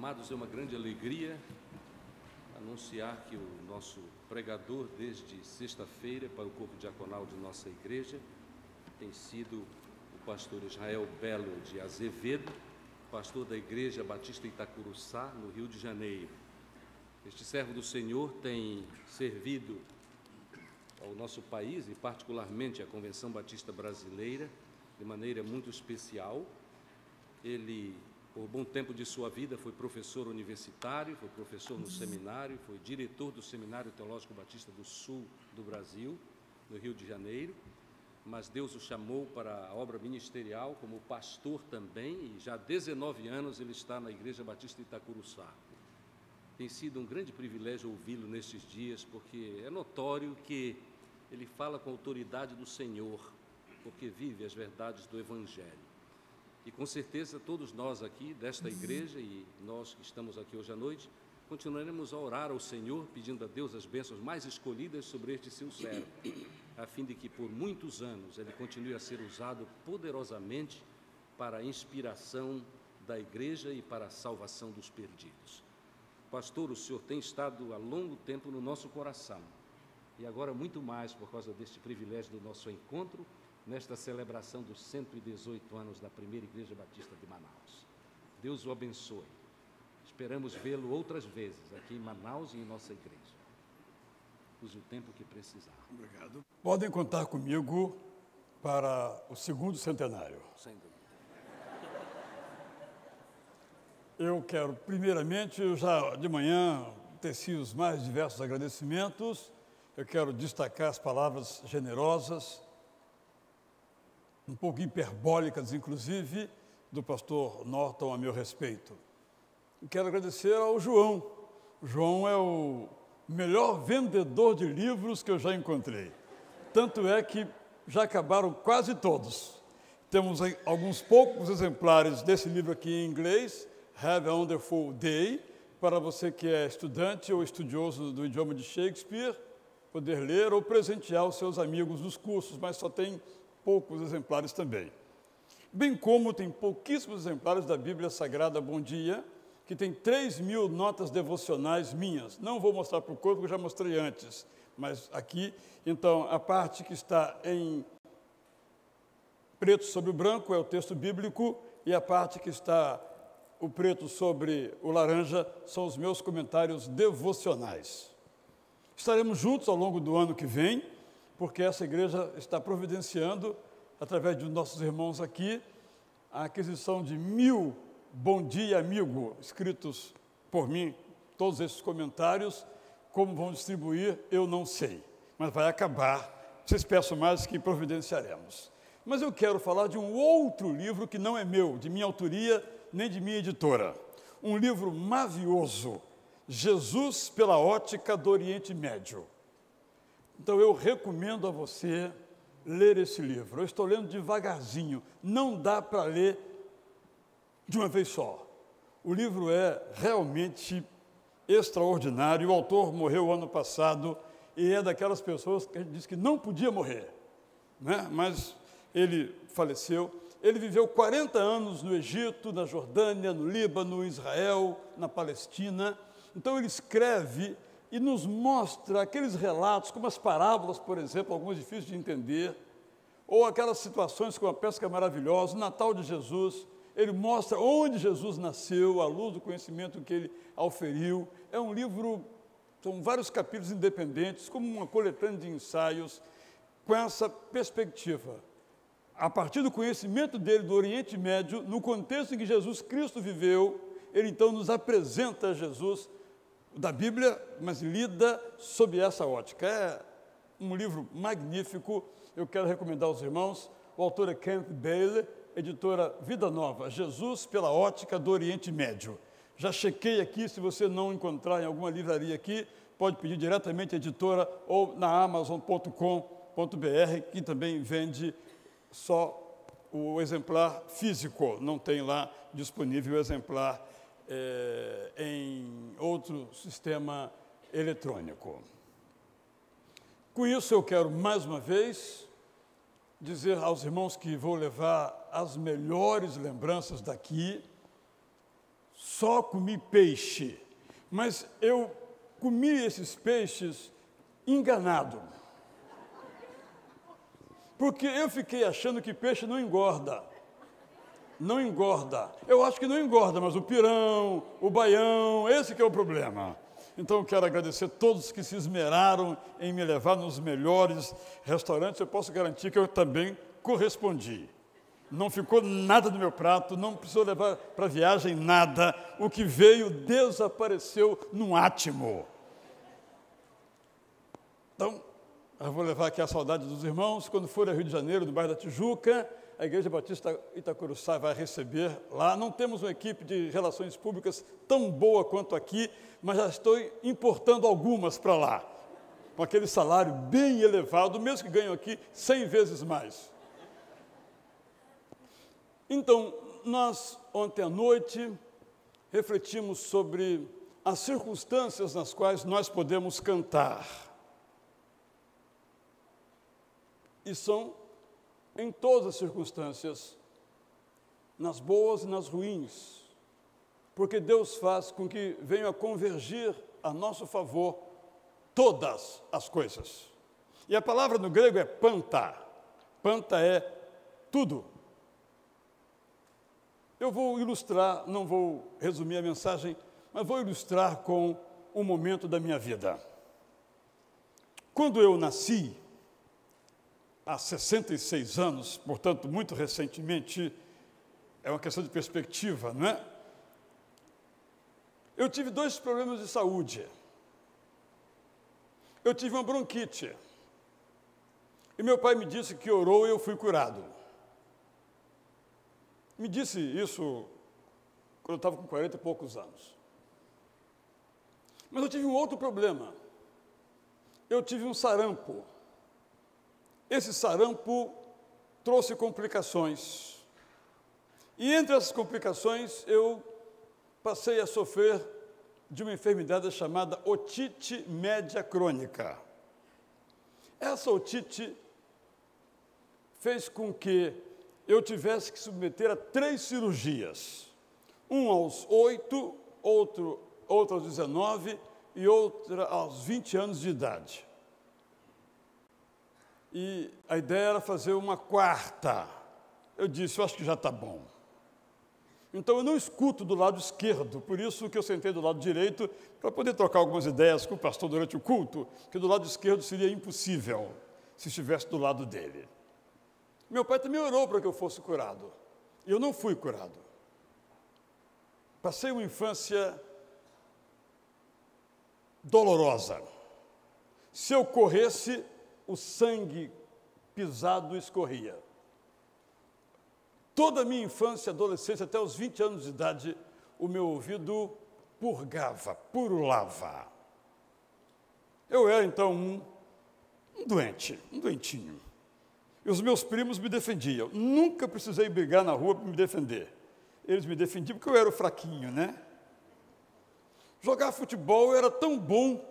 Amados, é uma grande alegria anunciar que o nosso pregador, desde sexta-feira, para o corpo diaconal de nossa igreja, tem sido o pastor Israel Belo de Azevedo, pastor da Igreja Batista Itacuruçá, no Rio de Janeiro. Este servo do Senhor tem servido ao nosso país e particularmente à Convenção Batista Brasileira de maneira muito especial. Ele, por bom tempo de sua vida, foi professor universitário, foi professor no seminário, foi diretor do Seminário Teológico Batista do Sul do Brasil, no Rio de Janeiro, mas Deus o chamou para a obra ministerial como pastor também, e já há 19 anos ele está na Igreja Batista Itacuruçá. Tem sido um grande privilégio ouvi-lo nestes dias, porque é notório que ele fala com a autoridade do Senhor, porque vive as verdades do Evangelho. E com certeza todos nós aqui desta igreja e nós que estamos aqui hoje à noite, continuaremos a orar ao Senhor, pedindo a Deus as bênçãos mais escolhidas sobre este seu servo, a fim de que por muitos anos ele continue a ser usado poderosamente para a inspiração da igreja e para a salvação dos perdidos. Pastor, o Senhor tem estado há longo tempo no nosso coração, e agora muito mais por causa deste privilégio do nosso encontro, nesta celebração dos 118 anos da primeira Igreja Batista de Manaus. Deus o abençoe. Esperamos vê-lo outras vezes aqui em Manaus e em nossa igreja. Use o tempo que precisar. Obrigado. Podem contar comigo para o segundo centenário. Sem dúvida. Eu quero, primeiramente, já de manhã, teci os mais diversos agradecimentos. Eu quero destacar as palavras generosas, um pouco hiperbólicas, inclusive, do pastor Norton a meu respeito. E quero agradecer ao João. O João é o melhor vendedor de livros que eu já encontrei. Tanto é que já acabaram quase todos. Temos alguns poucos exemplares desse livro aqui em inglês, Have a Wonderful Day, para você que é estudante ou estudioso do idioma de Shakespeare, poder ler ou presentear os seus amigos nos cursos, mas só tem poucos exemplares também. Bem como tem pouquíssimos exemplares da Bíblia Sagrada Bom Dia, que tem 3.000 notas devocionais minhas. Não vou mostrar para o corpo, porque eu já mostrei antes, mas aqui, então, a parte que está em preto sobre o branco é o texto bíblico, e a parte que está o preto sobre o laranja são os meus comentários devocionais. Estaremos juntos ao longo do ano que vem, porque essa igreja está providenciando, através de nossos irmãos aqui, a aquisição de 1.000 Bom Dia Amigo, escritos por mim, todos esses comentários. Como vão distribuir, eu não sei, mas vai acabar. Vocês peçam mais que providenciaremos. Mas eu quero falar de um outro livro que não é meu, de minha autoria, nem de minha editora. Um livro mavioso, Jesus pela ótica do Oriente Médio. Então, eu recomendo a você ler esse livro. Eu estou lendo devagarzinho, não dá para ler de uma vez só. O livro é realmente extraordinário. O autor morreu ano passado e é daquelas pessoas que a gente diz que não podia morrer, né? Mas ele faleceu. Ele viveu 40 anos no Egito, na Jordânia, no Líbano, Israel, na Palestina. Então, ele escreve e nos mostra aqueles relatos, como as parábolas, por exemplo, algumas difíceis de entender, ou aquelas situações como a pesca maravilhosa, o Natal de Jesus. Ele mostra onde Jesus nasceu, à luz do conhecimento que ele auferiu. É um livro, são vários capítulos independentes, como uma coletânea de ensaios, com essa perspectiva. A partir do conhecimento dele do Oriente Médio, no contexto em que Jesus Cristo viveu, ele então nos apresenta Jesus da Bíblia, mas lida sob essa ótica. É um livro magnífico, eu quero recomendar aos irmãos. O autor é Kenneth Bailey, editora Vida Nova, Jesus pela ótica do Oriente Médio. Já chequei aqui, se você não encontrar em alguma livraria aqui, pode pedir diretamente à editora ou na amazon.com.br, que também vende só o exemplar físico, não tem lá disponível o exemplar em outro sistema eletrônico. Com isso, eu quero, mais uma vez, dizer aos irmãos que vou levar as melhores lembranças daqui só comi peixe, mas eu comi esses peixes enganado. Porque eu fiquei achando que peixe não engorda. Não engorda. Eu acho que não engorda, mas o pirão, o baião, esse que é o problema. Então eu quero agradecer a todos que se esmeraram em me levar nos melhores restaurantes. Eu posso garantir que eu também correspondi. Não ficou nada do meu prato, não precisou levar para a viagem nada. O que veio desapareceu num átimo. Então, eu vou levar aqui a saudade dos irmãos. Quando for ao Rio de Janeiro, no bairro da Tijuca, a Igreja Batista Itacuruçá vai receber lá. Não temos uma equipe de relações públicas tão boa quanto aqui, mas já estou importando algumas para lá, com aquele salário bem elevado, mesmo que ganham aqui 100 vezes mais. Então, nós, ontem à noite, refletimos sobre as circunstâncias nas quais nós podemos cantar. E são em todas as circunstâncias, nas boas e nas ruins, porque Deus faz com que venham a convergir a nosso favor todas as coisas. E a palavra no grego é panta. Panta é tudo. Eu vou ilustrar, não vou resumir a mensagem, mas vou ilustrar com um momento da minha vida. Quando eu nasci, há 66 anos, portanto, muito recentemente, é uma questão de perspectiva, não é? Eu tive 2 problemas de saúde. Eu tive uma bronquite. E meu pai me disse que orou e eu fui curado. Me disse isso quando eu estava com 40 e poucos anos. Mas eu tive um outro problema. Eu tive um sarampo. Esse sarampo trouxe complicações. E entre essas complicações, eu passei a sofrer de uma enfermidade chamada otite média crônica. Essa otite fez com que eu tivesse que submeter a 3 cirurgias. Um aos 8, outro aos 19 e outra aos 20 anos de idade. E a ideia era fazer uma 4ª. Eu disse, eu acho que já está bom. Então, eu não escuto do lado esquerdo, por isso que eu sentei do lado direito, para poder trocar algumas ideias com o pastor durante o culto, que do lado esquerdo seria impossível, se estivesse do lado dele. Meu pai também orou para que eu fosse curado, e eu não fui curado. Passei uma infância dolorosa. Se eu corresse, o sangue pisado escorria. Toda a minha infância e adolescência, até os 20 anos de idade, o meu ouvido purgava, purulava. Eu era, então, um doentinho. E os meus primos me defendiam. Nunca precisei brigar na rua para me defender. Eles me defendiam porque eu era o fraquinho, né? Jogar futebol era tão bom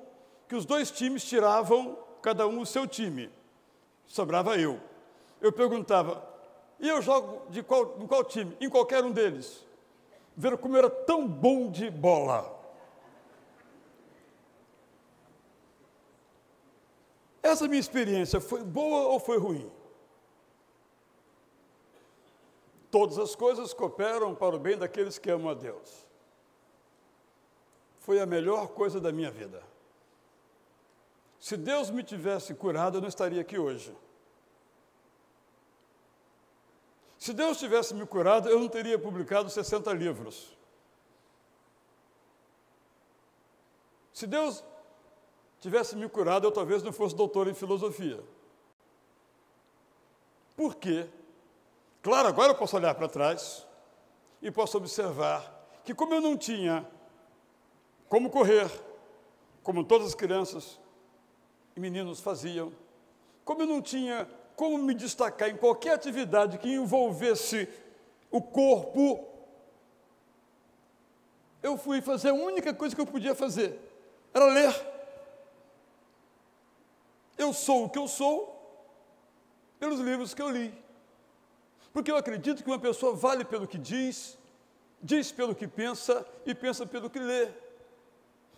que os 2 times tiravam cada um o seu time. Sobrava eu. Eu perguntava, e eu jogo em qual time? Em qualquer um deles. Ver como eu era tão bom de bola. Essa minha experiência foi boa ou foi ruim? Todas as coisas cooperam para o bem daqueles que amam a Deus. Foi a melhor coisa da minha vida. Se Deus me tivesse curado, eu não estaria aqui hoje. Se Deus tivesse me curado, eu não teria publicado 60 livros. Se Deus tivesse me curado, eu talvez não fosse doutor em filosofia. Por quê? Claro, agora eu posso olhar para trás e posso observar que como eu não tinha como correr, como todas as crianças e meninos faziam, como eu não tinha como me destacar em qualquer atividade que envolvesse o corpo, eu fui fazer a única coisa que eu podia fazer, era ler. Eu sou o que eu sou pelos livros que eu li. Porque eu acredito que uma pessoa vale pelo que diz diz pelo que pensa e pensa pelo que lê.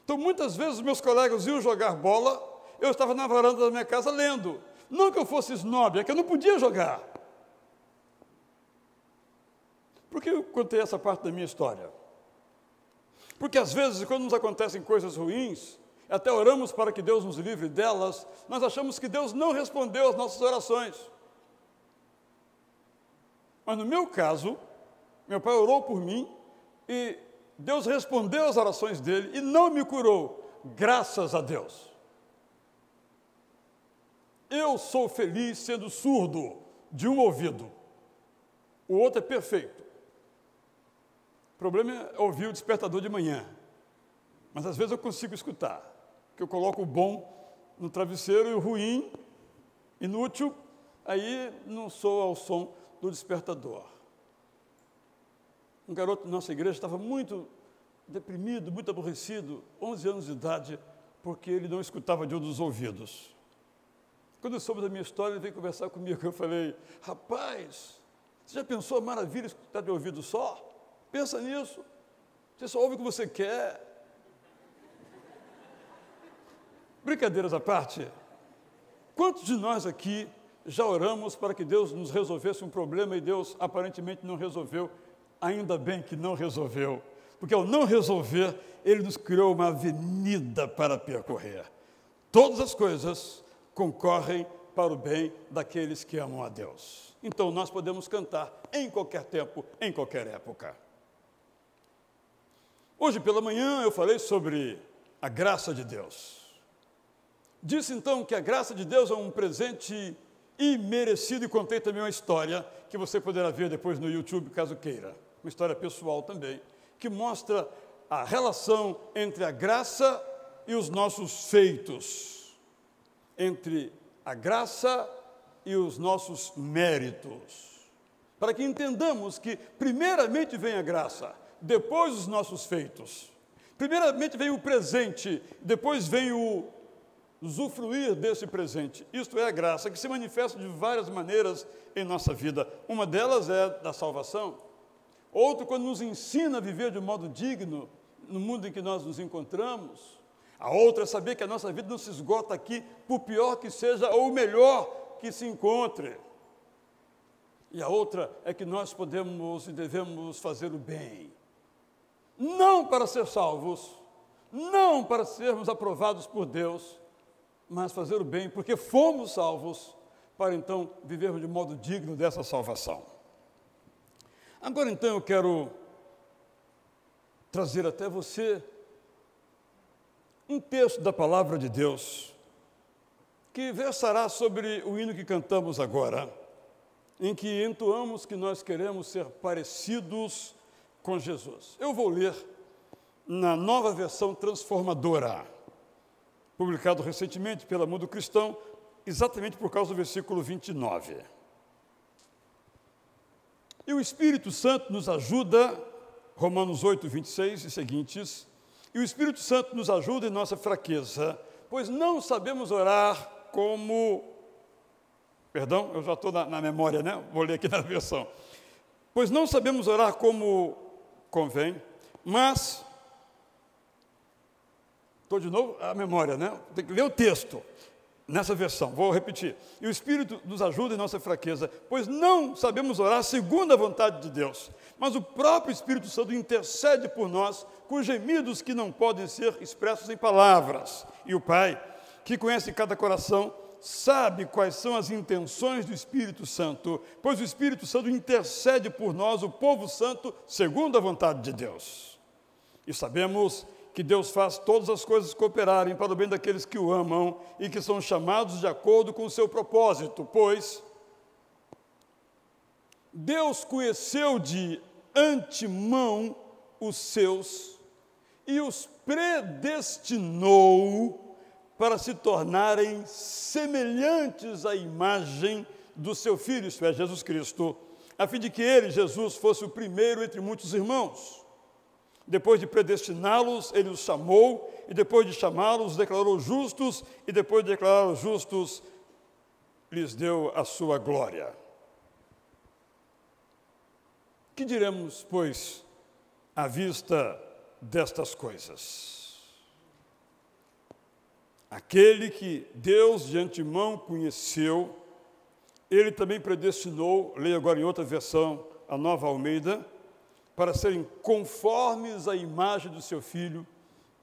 Então, muitas vezes, meus colegas iam jogar bola, eu estava na varanda da minha casa lendo. Não que eu fosse snob, é que eu não podia jogar. Por que eu contei essa parte da minha história? Porque, às vezes, quando nos acontecem coisas ruins, até oramos para que Deus nos livre delas, nós achamos que Deus não respondeu às nossas orações. Mas, no meu caso, meu pai orou por mim e Deus respondeu às orações dele e não me curou, graças a Deus. Eu sou feliz sendo surdo de um ouvido, o outro é perfeito. O problema é ouvir o despertador de manhã, mas às vezes eu consigo escutar, que eu coloco o bom no travesseiro e o ruim, inútil, aí não soa ao som do despertador. Um garoto da nossa igreja estava muito deprimido, muito aborrecido, 11 anos de idade, porque ele não escutava de um dos ouvidos. Quando eu soube da minha história, ele veio conversar comigo. Eu falei, rapaz, você já pensou a maravilha escutar de ouvido só? Pensa nisso. Você só ouve o que você quer. Brincadeiras à parte, quantos de nós aqui já oramos para que Deus nos resolvesse um problema e Deus aparentemente não resolveu? Ainda bem que não resolveu, porque ao não resolver, Ele nos criou uma avenida para percorrer. Todas as coisas concorrem para o bem daqueles que amam a Deus. Então, nós podemos cantar em qualquer tempo, em qualquer época. Hoje pela manhã eu falei sobre a graça de Deus. Disse então que a graça de Deus é um presente imerecido e contei também uma história que você poderá ver depois no YouTube, caso queira. Uma história pessoal também, que mostra a relação entre a graça e os nossos feitos, entre a graça e os nossos méritos, para que entendamos que primeiramente vem a graça, depois os nossos feitos. Primeiramente vem o presente, depois vem o usufruir desse presente. Isto é a graça, que se manifesta de várias maneiras em nossa vida. Uma delas é da salvação. Outro, quando nos ensina a viver de um modo digno no mundo em que nós nos encontramos. A outra é saber que a nossa vida não se esgota aqui, por pior que seja, ou melhor que se encontre. E a outra é que nós podemos e devemos fazer o bem. Não para ser salvos, não para sermos aprovados por Deus, mas fazer o bem, porque fomos salvos, para então vivermos de modo digno dessa salvação. Agora então eu quero trazer até você um texto da palavra de Deus, que versará sobre o hino que cantamos agora, em que entoamos que nós queremos ser parecidos com Jesus. Eu vou ler na Nova Versão Transformadora, publicado recentemente pela Mundo Cristão, exatamente por causa do versículo 29. E o Espírito Santo nos ajuda, Romanos 8, 26 e seguintes, e o Espírito Santo nos ajuda em nossa fraqueza, pois não sabemos orar como... Perdão, eu já estou na memória, né? Vou ler aqui na versão. Pois não sabemos orar como convém, mas... Estou de novo a memória, né? Tem que ler o texto nessa versão, vou repetir. E o Espírito nos ajuda em nossa fraqueza, pois não sabemos orar segundo a vontade de Deus, mas o próprio Espírito Santo intercede por nós com gemidos que não podem ser expressos em palavras. E o Pai, que conhece cada coração, sabe quais são as intenções do Espírito Santo, pois o Espírito Santo intercede por nós, o povo santo, segundo a vontade de Deus. E sabemos que Deus faz todas as coisas cooperarem para o bem daqueles que o amam e que são chamados de acordo com o seu propósito, pois Deus conheceu de antemão os seus e os predestinou para se tornarem semelhantes à imagem do seu Filho, isto é, Jesus Cristo, a fim de que ele, Jesus, fosse o primeiro entre muitos irmãos. Depois de predestiná-los, ele os chamou, e depois de chamá-los, os declarou justos, e depois de declará-los justos, lhes deu a sua glória. Que diremos, pois, à vista destas coisas. Aquele que Deus de antemão conheceu, Ele também predestinou, leio agora em outra versão, a Nova Almeida, para serem conformes à imagem do seu Filho,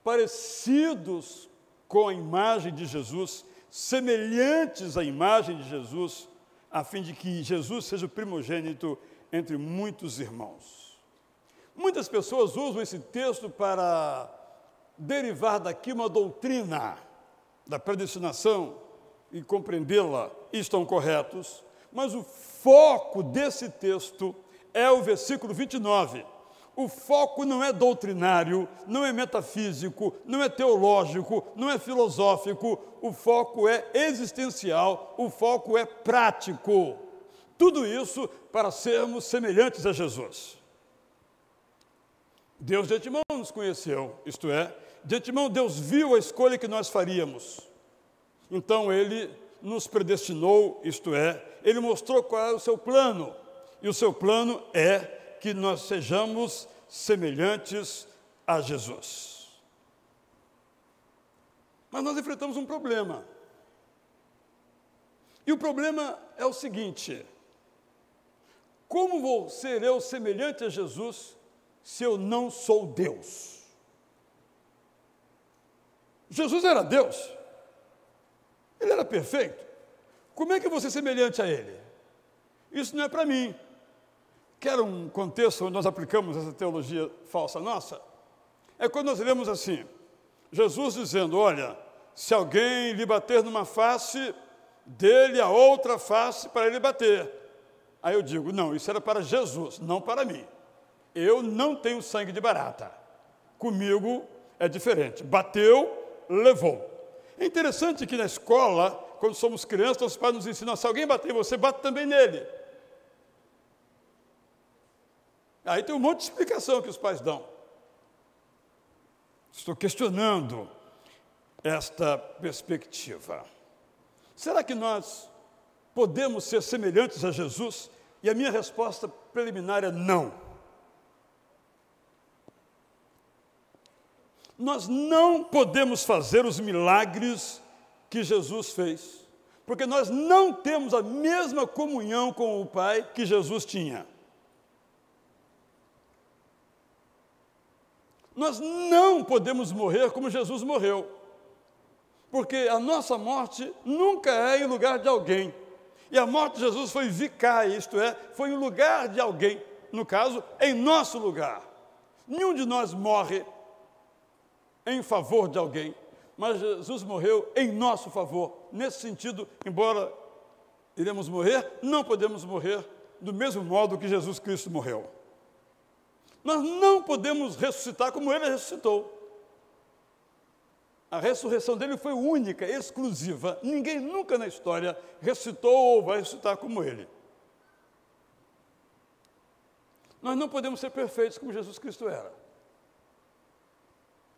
parecidos com a imagem de Jesus, semelhantes à imagem de Jesus, a fim de que Jesus seja o primogênito entre muitos irmãos. Muitas pessoas usam esse texto para derivar daqui uma doutrina da predestinação e compreendê-la, e estão corretos, mas o foco desse texto é o versículo 29. O foco não é doutrinário, não é metafísico, não é teológico, não é filosófico, o foco é existencial, o foco é prático. Tudo isso para sermos semelhantes a Jesus. Deus de antemão nos conheceu, isto é, de antemão Deus viu a escolha que nós faríamos. Então Ele nos predestinou, isto é, Ele mostrou qual é o seu plano. E o seu plano é que nós sejamos semelhantes a Jesus. Mas nós enfrentamos um problema. E o problema é o seguinte: como vou ser eu semelhante a Jesus se eu não sou Deus? Jesus era Deus. Ele era perfeito. Como é que eu vou ser semelhante a Ele? Isso não é para mim. Quer um contexto onde nós aplicamos essa teologia falsa nossa? É quando nós vemos assim, Jesus dizendo, olha, se alguém lhe bater numa face, dê-lhe a outra face para ele bater. Aí eu digo, não, isso era para Jesus, não para mim. Eu não tenho sangue de barata. Comigo é diferente. Bateu, levou. É interessante que na escola, quando somos crianças, os pais nos ensinam, se alguém bater em você, bate também nele. Aí tem um monte de explicação que os pais dão. Estou questionando esta perspectiva. Será que nós podemos ser semelhantes a Jesus? E a minha resposta preliminar é não. Nós não podemos fazer os milagres que Jesus fez, porque nós não temos a mesma comunhão com o Pai que Jesus tinha. Nós não podemos morrer como Jesus morreu, porque a nossa morte nunca é em lugar de alguém. E a morte de Jesus foi vicária, isto é, foi em lugar de alguém, no caso, em nosso lugar. Nenhum de nós morre em favor de alguém, mas Jesus morreu em nosso favor. Nesse sentido, embora iremos morrer, não podemos morrer do mesmo modo que Jesus Cristo morreu. Nós não podemos ressuscitar como Ele ressuscitou. A ressurreição dele foi única, exclusiva. Ninguém nunca na história ressuscitou ou vai ressuscitar como Ele. Nós não podemos ser perfeitos como Jesus Cristo era.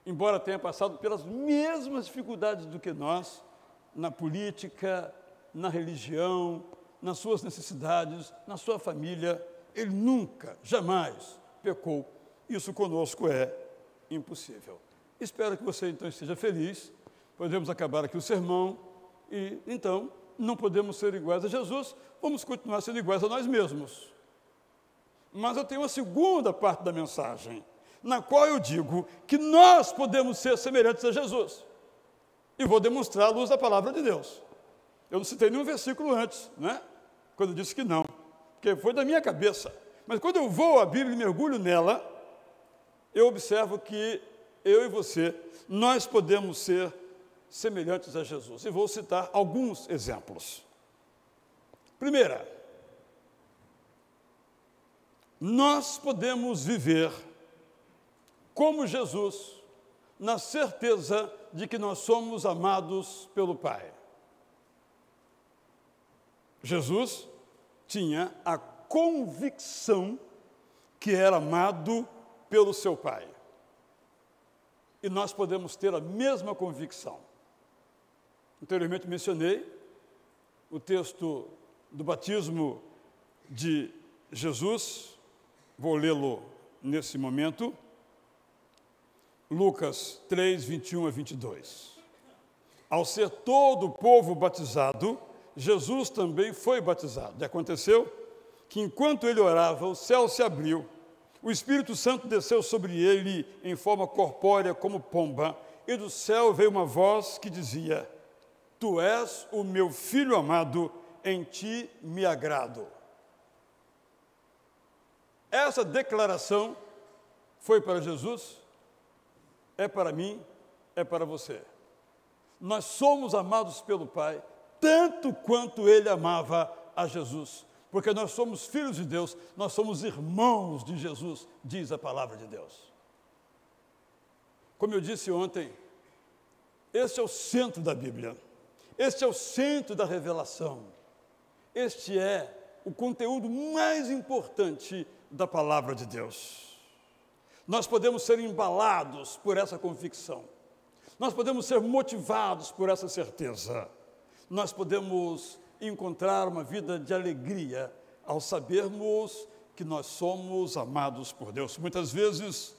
Embora tenha passado pelas mesmas dificuldades do que nós, na política, na religião, nas suas necessidades, na sua família, Ele nunca, jamais pecou. Isso conosco é impossível. Espero que você então esteja feliz. Podemos acabar aqui o sermão e então não podemos ser iguais a Jesus, vamos continuar sendo iguais a nós mesmos. Mas eu tenho uma segunda parte da mensagem, na qual eu digo que nós podemos ser semelhantes a Jesus. E vou demonstrar à luz da palavra de Deus. Eu não citei nenhum versículo antes, né? Quando eu disse que não, porque foi da minha cabeça. Mas quando eu vou à Bíblia e mergulho nela, eu observo que eu e você, nós podemos ser semelhantes a Jesus. E vou citar alguns exemplos. Primeira, nós podemos viver como Jesus, na certeza de que nós somos amados pelo Pai. Jesus tinha a convicção que era amado pelo seu Pai. E nós podemos ter a mesma convicção. Anteriormente mencionei o texto do batismo de Jesus, vou lê-lo nesse momento, Lucas 3, 21 a 22. Ao ser todo o povo batizado, Jesus também foi batizado. E aconteceu que, enquanto ele orava, o céu se abriu, o Espírito Santo desceu sobre ele em forma corpórea como pomba, e do céu veio uma voz que dizia: Tu és o meu Filho amado, em ti me agrado. Essa declaração foi para Jesus, é para mim, é para você. Nós somos amados pelo Pai, tanto quanto Ele amava a Jesus, porque nós somos filhos de Deus, nós somos irmãos de Jesus, diz a palavra de Deus. Como eu disse ontem, este é o centro da Bíblia, este é o centro da revelação, este é o conteúdo mais importante da palavra de Deus. Nós podemos ser embalados por essa convicção, nós podemos ser motivados por essa certeza, nós podemos encontrar uma vida de alegria ao sabermos que nós somos amados por Deus. Muitas vezes,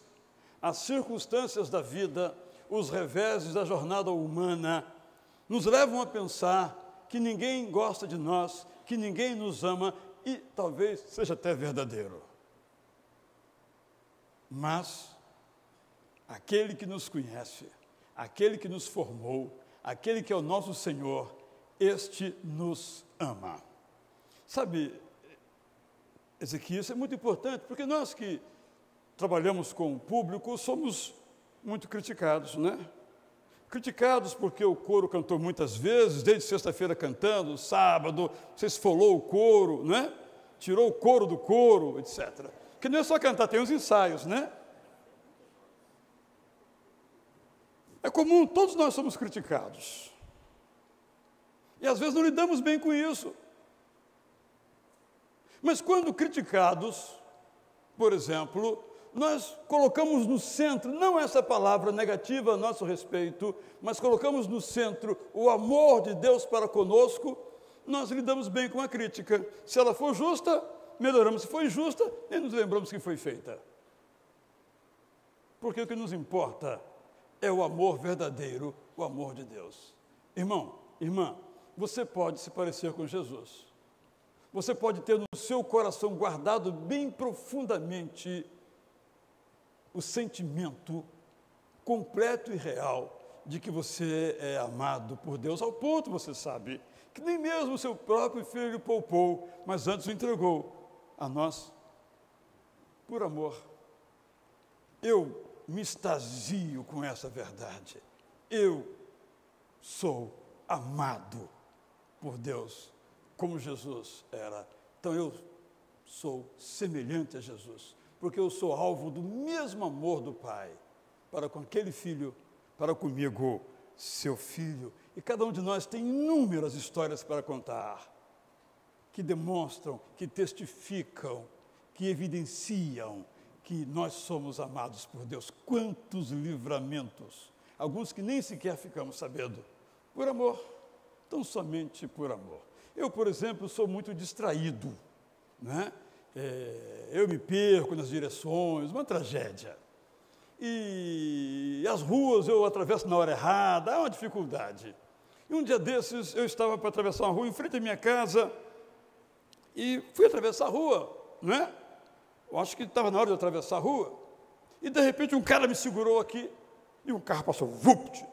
as circunstâncias da vida, os reveses da jornada humana, nos levam a pensar que ninguém gosta de nós, que ninguém nos ama, e talvez seja até verdadeiro. Mas aquele que nos conhece, aquele que nos formou, aquele que é o nosso Senhor, este nos ama. Sabe, Ezequias, é muito importante, porque nós que trabalhamos com o público somos muito criticados, né? Criticados porque o coro cantou muitas vezes, desde sexta-feira cantando, sábado, você esfolou o coro, né? Tirou o coro do coro, etc. Porque não é só cantar, tem os ensaios, né? É comum, todos nós somos criticados. E às vezes não lidamos bem com isso. Mas quando criticados, por exemplo, nós colocamos no centro, não essa palavra negativa a nosso respeito, mas colocamos no centro o amor de Deus para conosco, nós lidamos bem com a crítica. Se ela for justa, melhoramos. Se for injusta, nem nos lembramos que foi feita. Porque o que nos importa é o amor verdadeiro, o amor de Deus. Irmão, irmã, você pode se parecer com Jesus. Você pode ter no seu coração guardado bem profundamente o sentimento completo e real de que você é amado por Deus, ao ponto, você sabe, que nem mesmo o seu próprio filho poupou, mas antes o entregou a nós por amor. Eu me extasio com essa verdade. Eu sou amado por Deus, como Jesus era. Então eu sou semelhante a Jesus, porque eu sou alvo do mesmo amor do Pai para com aquele filho, para comigo, seu filho. E cada um de nós tem inúmeras histórias para contar, que demonstram, que testificam, que evidenciam que nós somos amados por Deus. Quantos livramentos, alguns que nem sequer ficamos sabendo, por amor, tão somente por amor. Eu, por exemplo, sou muito distraído, né? Eu me perco nas direções, uma tragédia. E as ruas eu atravesso na hora errada, é uma dificuldade. E um dia desses, eu estava para atravessar uma rua em frente à minha casa, e fui atravessar a rua, né? Eu acho que estava na hora de atravessar a rua, e de repente um cara me segurou aqui, e um carro passou, vupt!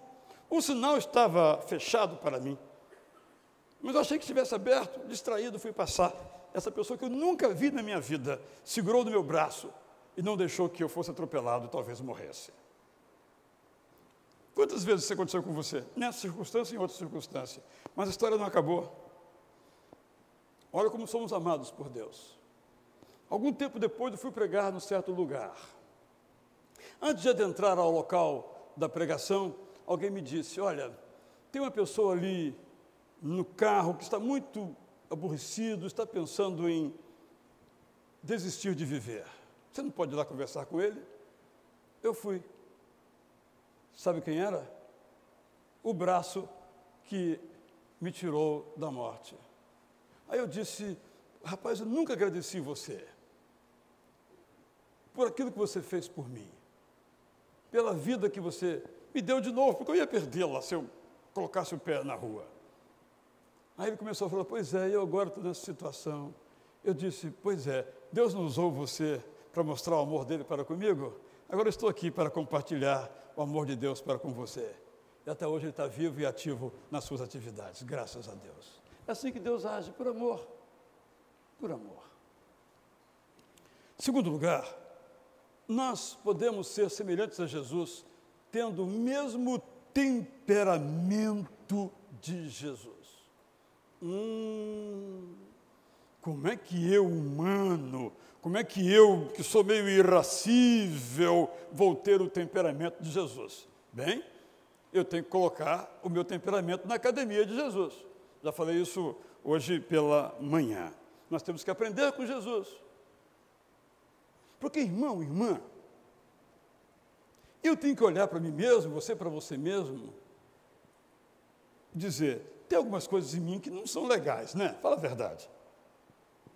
O sinal estava fechado para mim, mas eu achei que estivesse aberto, distraído, fui passar. Essa pessoa que eu nunca vi na minha vida, segurou no meu braço e não deixou que eu fosse atropelado e talvez morresse. Quantas vezes isso aconteceu com você? Nessa circunstância e em outra circunstância. Mas a história não acabou. Olha como somos amados por Deus. Algum tempo depois eu fui pregar num certo lugar. Antes de adentrar ao local da pregação, alguém me disse: olha, tem uma pessoa ali no carro que está muito aborrecido, está pensando em desistir de viver. Você não pode ir lá conversar com ele? Eu fui. Sabe quem era? O braço que me tirou da morte. Aí eu disse: rapaz, eu nunca agradeci você por aquilo que você fez por mim, pela vida que você me deu de novo, porque eu ia perdê-la se eu colocasse o pé na rua. Aí ele começou a falar, pois é, eu agora estou nessa situação. Eu disse, pois é, Deus não usou você para mostrar o amor dele para comigo? Agora eu estou aqui para compartilhar o amor de Deus para com você. E até hoje ele está vivo e ativo nas suas atividades, graças a Deus. É assim que Deus age, por amor. Por amor. Segundo lugar, nós podemos ser semelhantes a Jesus, tendo o mesmo temperamento de Jesus. Como é que eu, humano, como é que eu, que sou meio irascível, vou ter o temperamento de Jesus? Bem, eu tenho que colocar o meu temperamento na academia de Jesus. Já falei isso hoje pela manhã. Nós temos que aprender com Jesus. Porque, irmão, irmã, eu tenho que olhar para mim mesmo, você para você mesmo, e dizer, tem algumas coisas em mim que não são legais, né? Fala a verdade.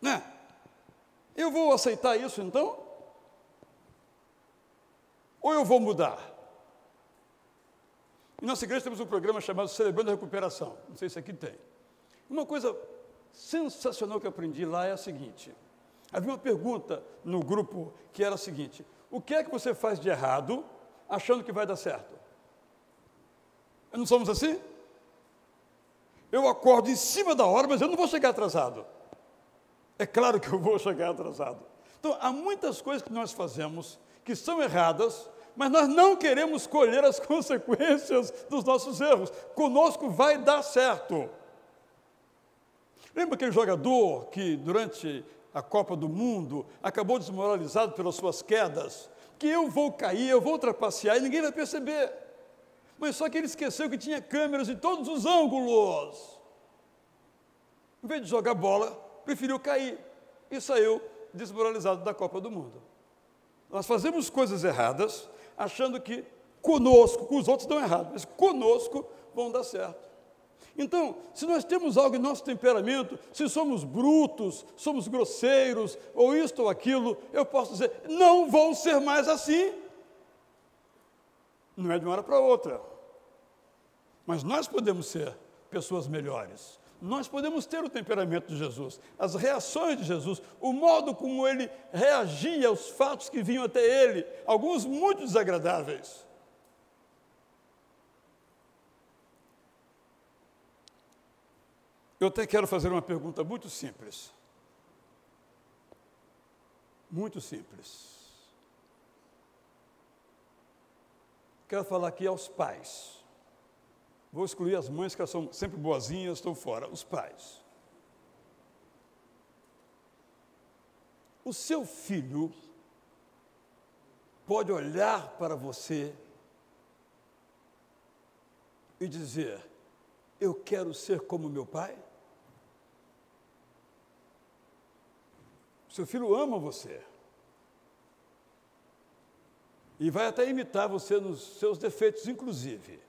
Né? Eu vou aceitar isso, então? Ou eu vou mudar? Em nossa igreja temos um programa chamado Celebrando a Recuperação. Não sei se aqui tem. Uma coisa sensacional que eu aprendi lá é a seguinte. Havia uma pergunta no grupo que era a seguinte. O que é que você faz de errado achando que vai dar certo? Não somos assim? Eu acordo em cima da hora, mas eu não vou chegar atrasado. É claro que eu vou chegar atrasado. Então, há muitas coisas que nós fazemos que são erradas, mas nós não queremos colher as consequências dos nossos erros. Conosco vai dar certo. Lembra aquele jogador que, durante a Copa do Mundo, acabou desmoralizado pelas suas quedas? Que eu vou cair, eu vou trapacear e ninguém vai perceber. Mas só que ele esqueceu que tinha câmeras em todos os ângulos. Em vez de jogar bola, preferiu cair e saiu desmoralizado da Copa do Mundo. Nós fazemos coisas erradas, achando que conosco, com os outros dão errado, mas conosco vão dar certo. Então, se nós temos algo em nosso temperamento, se somos brutos, somos grosseiros, ou isto ou aquilo, eu posso dizer, não vou ser mais assim. Não é de uma hora para outra. Mas nós podemos ser pessoas melhores. Nós podemos ter o temperamento de Jesus, as reações de Jesus, o modo como ele reagia aos fatos que vinham até ele, alguns muito desagradáveis. Eu até quero fazer uma pergunta muito simples. Muito simples. Quero falar aqui aos pais. Vou excluir as mães, que elas são sempre boazinhas, estão fora. Os pais. O seu filho pode olhar para você e dizer, eu quero ser como meu pai? Seu filho ama você. E vai até imitar você nos seus defeitos, inclusive.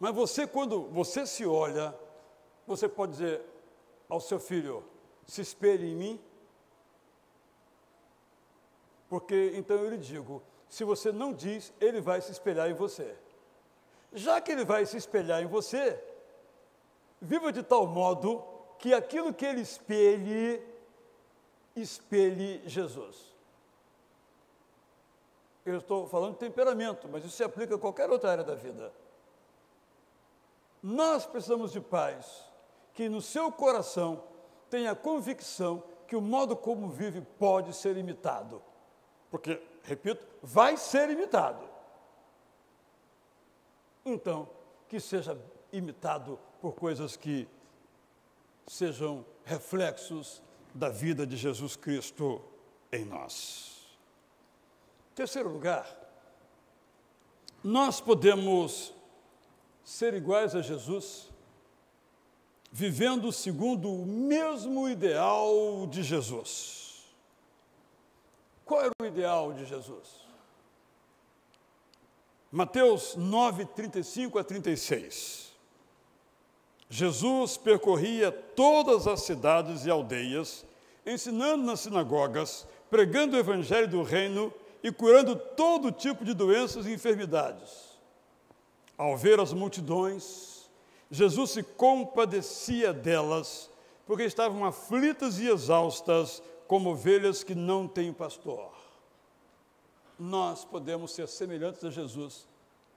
Mas você, quando você se olha, você pode dizer ao seu filho, se espelhe em mim. Porque, então eu lhe digo, se você não diz, ele vai se espelhar em você. Já que ele vai se espelhar em você, viva de tal modo que aquilo que ele espelhe Jesus. Eu estou falando de temperamento, mas isso se aplica a qualquer outra área da vida. Nós precisamos de pais que no seu coração tenha a convicção que o modo como vive pode ser imitado. Porque, repito, vai ser imitado. Então, que seja imitado por coisas que sejam reflexos da vida de Jesus Cristo em nós. Terceiro lugar, nós podemos ser iguais a Jesus, vivendo segundo o mesmo ideal de Jesus. Qual era o ideal de Jesus? Mateus 9, 35 a 36. Jesus percorria todas as cidades e aldeias, ensinando nas sinagogas, pregando o evangelho do reino e curando todo tipo de doenças e enfermidades. Ao ver as multidões, Jesus se compadecia delas, porque estavam aflitas e exaustas, como ovelhas que não têm pastor. Nós podemos ser semelhantes a Jesus,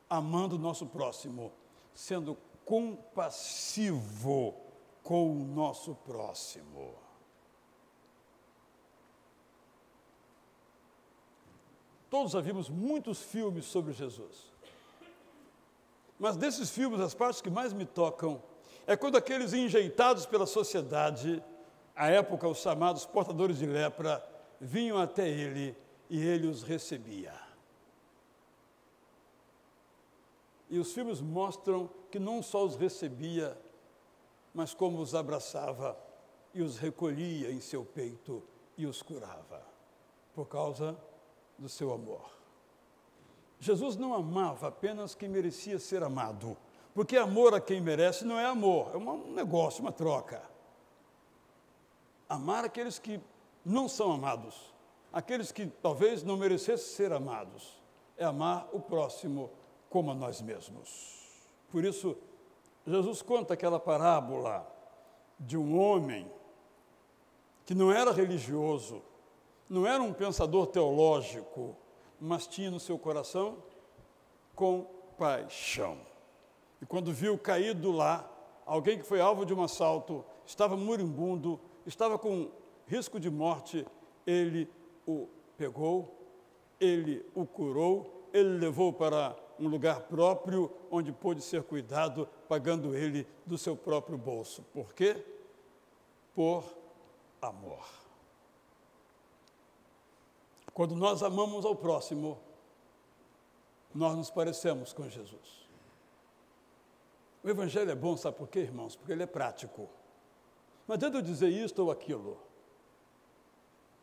amando o nosso próximo, sendo compassivo com o nosso próximo. Todos já vimos muitos filmes sobre Jesus. Mas desses filmes, as partes que mais me tocam é quando aqueles enjeitados pela sociedade, à época os chamados portadores de lepra, vinham até ele e ele os recebia. E os filmes mostram que não só os recebia, mas como os abraçava e os recolhia em seu peito e os curava, por causa do seu amor. Jesus não amava apenas quem merecia ser amado, porque amor a quem merece não é amor, é um negócio, uma troca. Amar aqueles que não são amados, aqueles que talvez não merecessem ser amados, é amar o próximo como a nós mesmos. Por isso, Jesus conta aquela parábola de um homem que não era religioso, não era um pensador teológico, mas tinha no seu coração compaixão. E quando viu caído lá, alguém que foi alvo de um assalto, estava moribundo, estava com risco de morte, ele o pegou, ele o curou, ele levou para um lugar próprio, onde pôde ser cuidado, pagando ele do seu próprio bolso. Por quê? Por amor. Quando nós amamos ao próximo, nós nos parecemos com Jesus. O Evangelho é bom, sabe por quê, irmãos? Porque ele é prático. Não adianta eu dizer isto ou aquilo.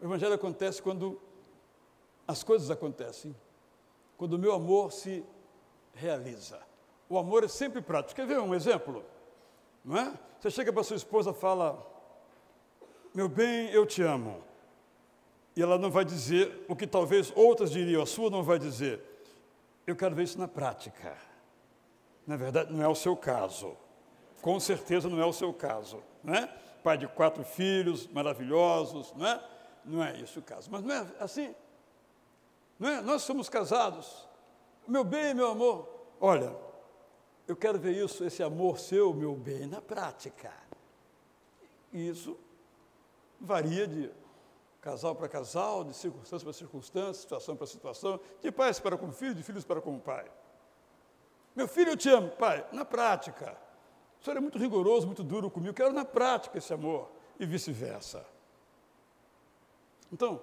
O Evangelho acontece quando as coisas acontecem, quando o meu amor se realiza. O amor é sempre prático. Quer ver um exemplo? Não é? Você chega para sua esposa e fala, meu bem, eu te amo. E ela não vai dizer o que talvez outras diriam, a sua não vai dizer. Eu quero ver isso na prática. Na verdade, não é o seu caso. Com certeza não é o seu caso. Não é? Pai de 4 filhos maravilhosos, não é? Não é isso o caso. Mas não é assim. Não é? Nós somos casados. Meu bem, meu amor. Olha, eu quero ver isso, esse amor seu, meu bem, na prática. E isso varia de casal para casal, de circunstância para circunstância, situação para situação, de pais para com filhos, de filhos para com o pai. Meu filho, eu te amo, pai, na prática. O senhor é muito rigoroso, muito duro comigo, eu quero na prática esse amor, e vice-versa. Então,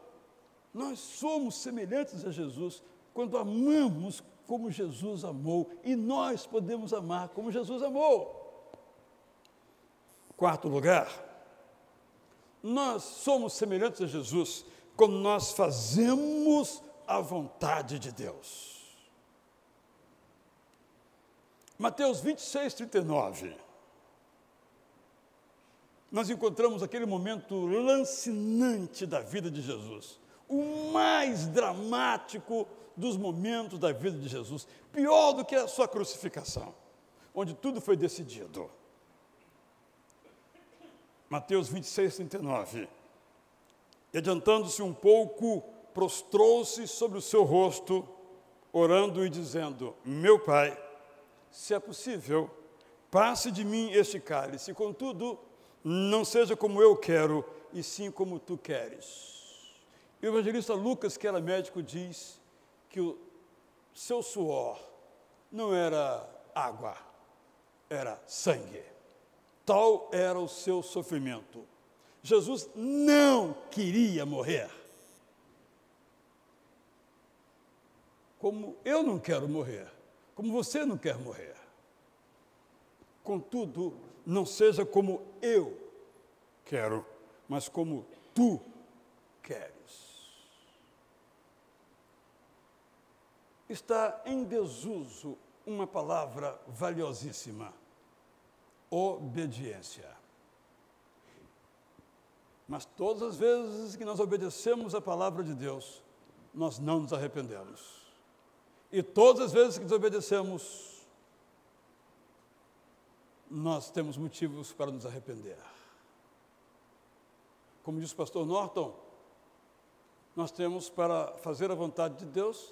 nós somos semelhantes a Jesus quando amamos como Jesus amou, e nós podemos amar como Jesus amou. Quarto lugar, nós somos semelhantes a Jesus quando nós fazemos a vontade de Deus. Mateus 26, 39. Nós encontramos aquele momento lancinante da vida de Jesus, o mais dramático dos momentos da vida de Jesus, pior do que a sua crucificação, onde tudo foi decidido. Mateus 26, 39. E adiantando-se um pouco, prostrou-se sobre o seu rosto, orando e dizendo, meu Pai, se é possível, passe de mim este cálice, contudo, não seja como eu quero, e sim como tu queres. E o evangelista Lucas, que era médico, diz que o seu suor não era água, era sangue. Tal era o seu sofrimento. Jesus não queria morrer. Como eu não quero morrer, como você não quer morrer. Contudo, não seja como eu quero, mas como tu queres. Está em desuso uma palavra valiosíssima: obediência. Mas todas as vezes que nós obedecemos a palavra de Deus, nós não nos arrependemos. E todas as vezes que desobedecemos, nós temos motivos para nos arrepender. Como diz o pastor Norton, nós temos para fazer a vontade de Deus,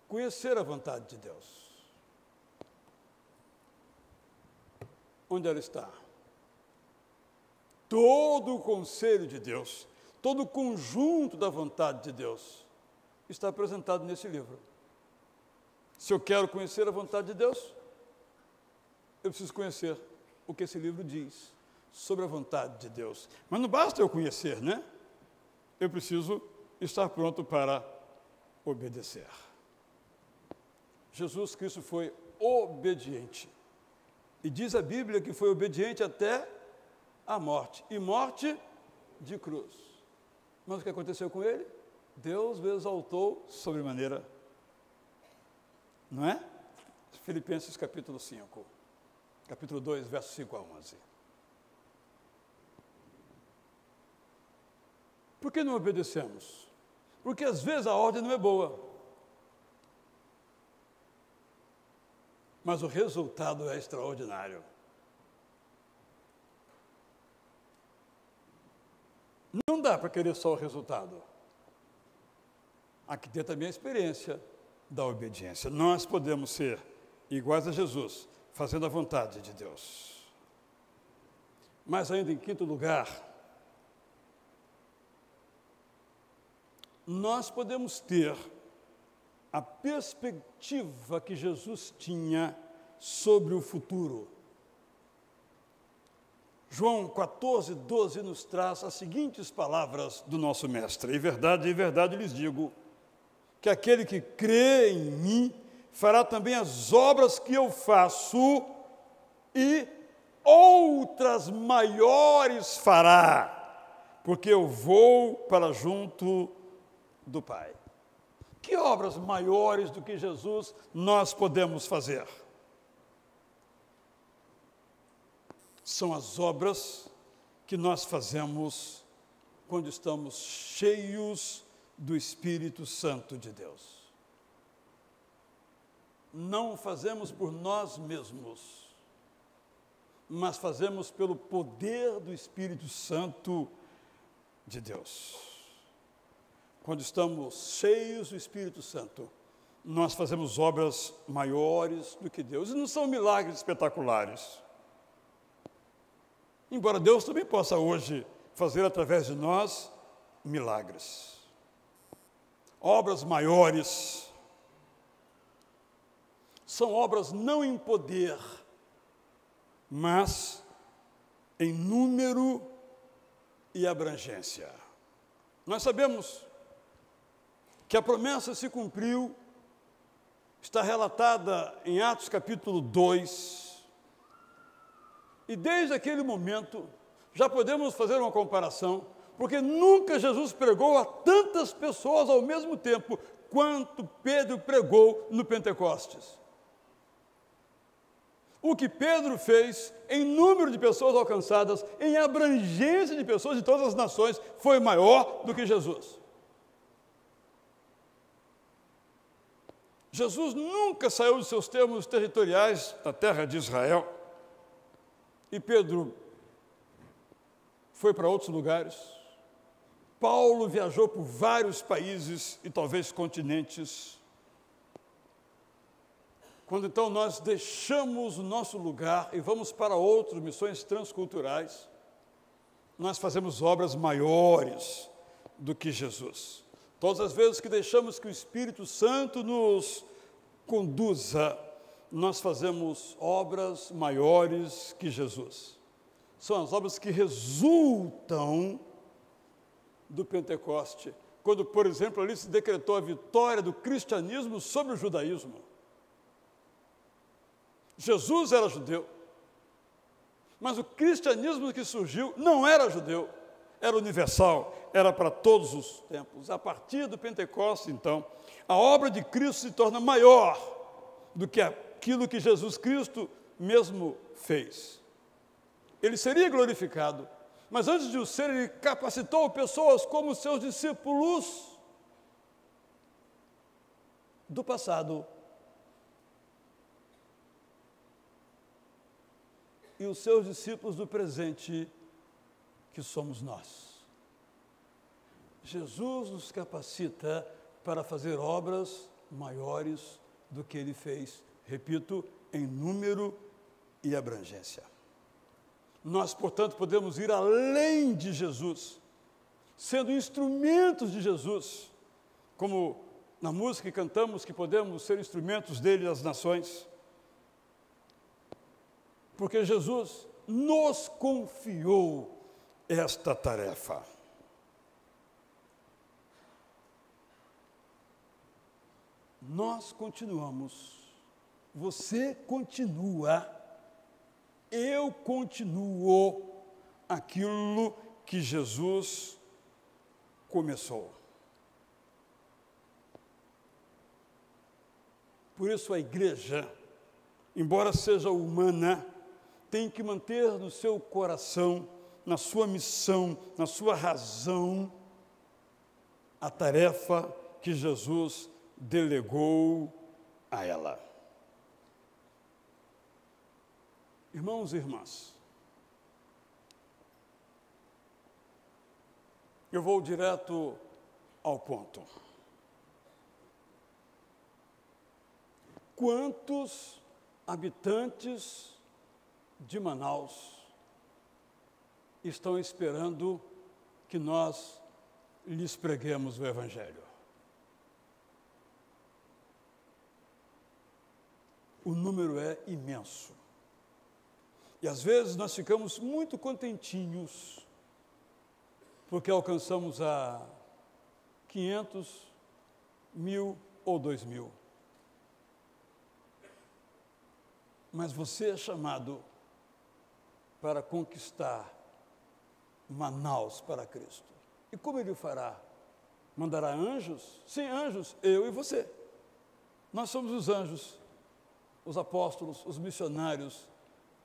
conhecer a vontade de Deus. Onde ela está? Todo o conselho de Deus, todo o conjunto da vontade de Deus está apresentado nesse livro. Se eu quero conhecer a vontade de Deus, eu preciso conhecer o que esse livro diz sobre a vontade de Deus. Mas não basta eu conhecer, né? Eu preciso estar pronto para obedecer. Jesus Cristo foi obediente. E diz a Bíblia que foi obediente até a morte. E morte de cruz. Mas o que aconteceu com ele? Deus o exaltou sobremaneira. Não é? Filipenses capítulo 5. Capítulo 2, versos 5 a 11. Por que não obedecemos? Porque às vezes a ordem não é boa. Mas o resultado é extraordinário. Não dá para querer só o resultado. Há que ter também a experiência da obediência. Nós podemos ser iguais a Jesus, fazendo a vontade de Deus. Mas ainda em quinto lugar, nós podemos ter a perspectiva que Jesus tinha sobre o futuro. João 14, 12 nos traz as seguintes palavras do nosso mestre. Em verdade lhes digo, que aquele que crê em mim fará também as obras que eu faço e outras maiores fará, porque eu vou para junto do Pai. Que obras maiores do que Jesus nós podemos fazer? São as obras que nós fazemos quando estamos cheios do Espírito Santo de Deus. Não fazemos por nós mesmos, mas fazemos pelo poder do Espírito Santo de Deus. Quando estamos cheios do Espírito Santo, nós fazemos obras maiores do que Deus. E não são milagres espetaculares. Embora Deus também possa hoje fazer através de nós milagres. Obras maiores são obras não em poder, mas em número e abrangência. Nós sabemos que a promessa se cumpriu, está relatada em Atos capítulo 2, e desde aquele momento já podemos fazer uma comparação, porque nunca Jesus pregou a tantas pessoas ao mesmo tempo quanto Pedro pregou no Pentecostes. O que Pedro fez em número de pessoas alcançadas, em abrangência de pessoas de todas as nações, foi maior do que Jesus. Jesus nunca saiu dos seus termos territoriais da terra de Israel. E Pedro foi para outros lugares. Paulo viajou por vários países e talvez continentes. Quando então nós deixamos o nosso lugar e vamos para outras missões transculturais, nós fazemos obras maiores do que Jesus. Todas as vezes que deixamos que o Espírito Santo nos conduza, nós fazemos obras maiores que Jesus. São as obras que resultam do Pentecoste, quando, por exemplo, ali se decretou a vitória do cristianismo sobre o judaísmo. Jesus era judeu, mas o cristianismo que surgiu não era judeu, era universal, era para todos os tempos. A partir do Pentecostes, então, a obra de Cristo se torna maior do que aquilo que Jesus Cristo mesmo fez. Ele seria glorificado, Mas antes de o ser, ele capacitou pessoas como seus discípulos do passado. E os seus discípulos do presente, que somos nós. Jesus nos capacita para fazer obras maiores do que ele fez, repito, em número e abrangência. Nós, portanto, podemos ir além de Jesus, sendo instrumentos de Jesus, como na música que cantamos, que podemos ser instrumentos dele às nações, porque Jesus nos confiou esta tarefa. Nós continuamos, você continua, eu continuo aquilo que Jesus começou. Por isso a igreja, embora seja humana, tem que manter no seu coração, na sua missão, na sua razão, a tarefa que Jesus delegou a ela. Irmãos e irmãs, eu vou direto ao ponto. Quantos habitantes de Manaus estão esperando que nós lhes preguemos o Evangelho? O número é imenso. E às vezes nós ficamos muito contentinhos porque alcançamos a 500, 1.000 ou 2.000. Mas você é chamado para conquistar Manaus para Cristo. E como ele fará? Mandará anjos? Sim, anjos, eu e você. Nós somos os anjos, os apóstolos, os missionários,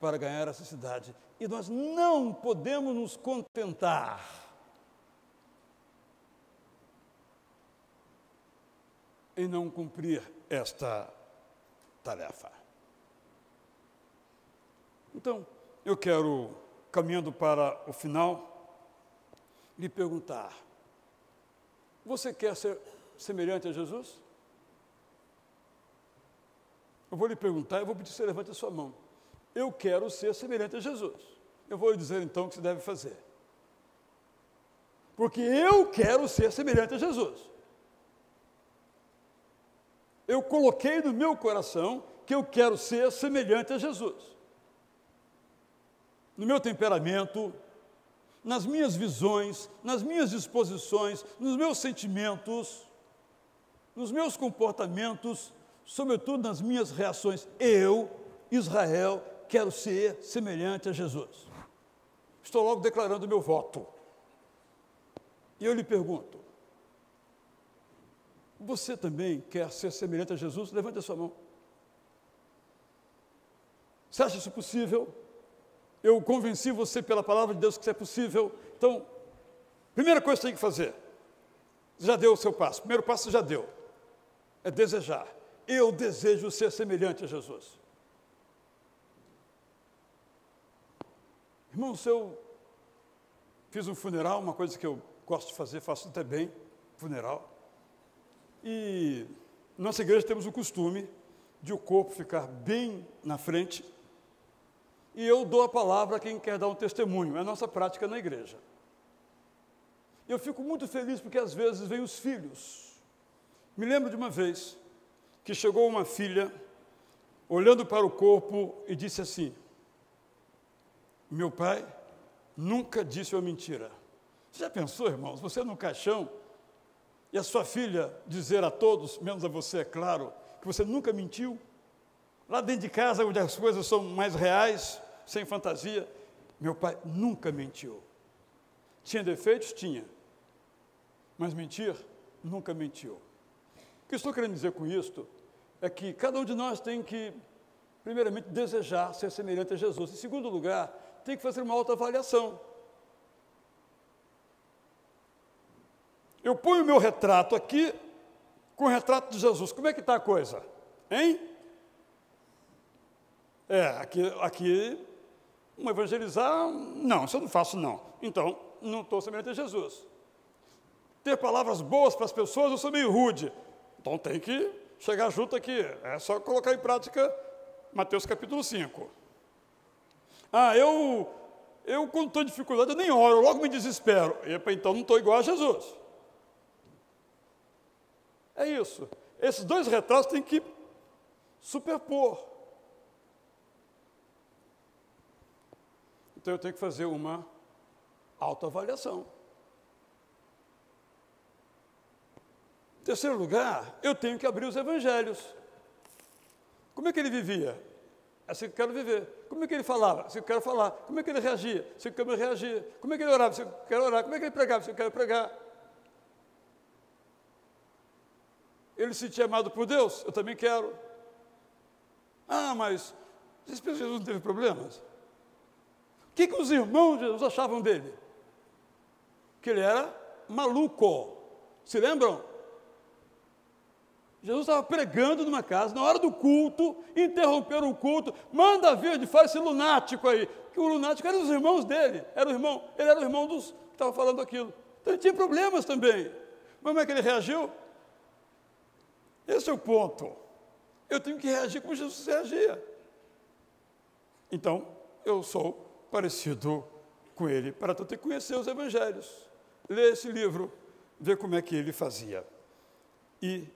para ganhar essa cidade. E nós não podemos nos contentar em não cumprir esta tarefa. Então, eu quero, caminhando para o final, lhe perguntar: você quer ser semelhante a Jesus? Eu vou lhe perguntar, eu vou pedir que você levante a sua mão. Eu quero ser semelhante a Jesus. Eu vou lhe dizer então o que você deve fazer. Porque eu quero ser semelhante a Jesus. Eu coloquei no meu coração que eu quero ser semelhante a Jesus. No meu temperamento, nas minhas visões, nas minhas disposições, nos meus sentimentos, nos meus comportamentos, sobretudo nas minhas reações. Eu, Israel, quero ser semelhante a Jesus. Estou logo declarando o meu voto. E eu lhe pergunto: você também quer ser semelhante a Jesus? Levante a sua mão. Você acha isso possível? Eu convenci você pela palavra de Deus que isso é possível. Então, primeira coisa que você tem que fazer, já deu o seu passo. Primeiro passo você já deu. É desejar. Eu desejo ser semelhante a Jesus. Irmão, se eu fiz um funeral, uma coisa que eu gosto de fazer, faço até bem, funeral. E nossa igreja temos o costume de o corpo ficar bem na frente e eu dou a palavra a quem quer dar um testemunho. É a nossa prática na igreja. Eu fico muito feliz porque às vezes vêm os filhos. Me lembro de uma vez que chegou uma filha olhando para o corpo e disse assim: meu pai nunca disse uma mentira. Você já pensou, irmãos, você no caixão e a sua filha dizer a todos, menos a você, é claro, que você nunca mentiu? Lá dentro de casa, onde as coisas são mais reais, sem fantasia, meu pai nunca mentiu. Tinha defeitos? Tinha. Mas mentir? Nunca mentiu. O que eu estou querendo dizer com isto é que cada um de nós tem que, primeiramente, desejar ser semelhante a Jesus. Em segundo lugar, tem que fazer uma autoavaliação. Eu ponho o meu retrato aqui com o retrato de Jesus. Como é que está a coisa? Hein? Aqui, evangelizar, não, isso eu não faço não. Então, não estou semelhante a Jesus. Ter palavras boas para as pessoas, eu sou meio rude. Então tem que chegar junto aqui. É só colocar em prática Mateus capítulo 5. Eu quando estou em dificuldade, eu nem oro, eu logo me desespero. Epa, então não estou igual a Jesus. É isso. Esses dois retratos têm que superpor. Então eu tenho que fazer uma autoavaliação. Em terceiro lugar, eu tenho que abrir os evangelhos. Como é que ele vivia? Assim que eu quero viver. Como é que ele falava? Assim que eu quero falar. Como é que ele reagia? Assim que eu quero reagir. Como é que ele orava? Assim que eu quero orar. Como é que ele pregava? Assim que eu quero pregar. Ele se sentia amado por Deus? Eu também quero. Mas vocês pensam que Jesus não teve problemas? O que os irmãos de Jesus achavam dele? Que ele era maluco. Se lembram? Jesus estava pregando numa casa, na hora do culto, interromperam o culto, manda vir de fora esse lunático aí, que o lunático era dos irmãos dele, ele era o irmão dos que estavam falando aquilo. Então ele tinha problemas também. Mas como é que ele reagiu? Esse é o ponto. Eu tenho que reagir como Jesus reagia. Então, eu sou parecido com ele, para eu ter que conhecer os evangelhos, ler esse livro, ver como é que ele fazia. E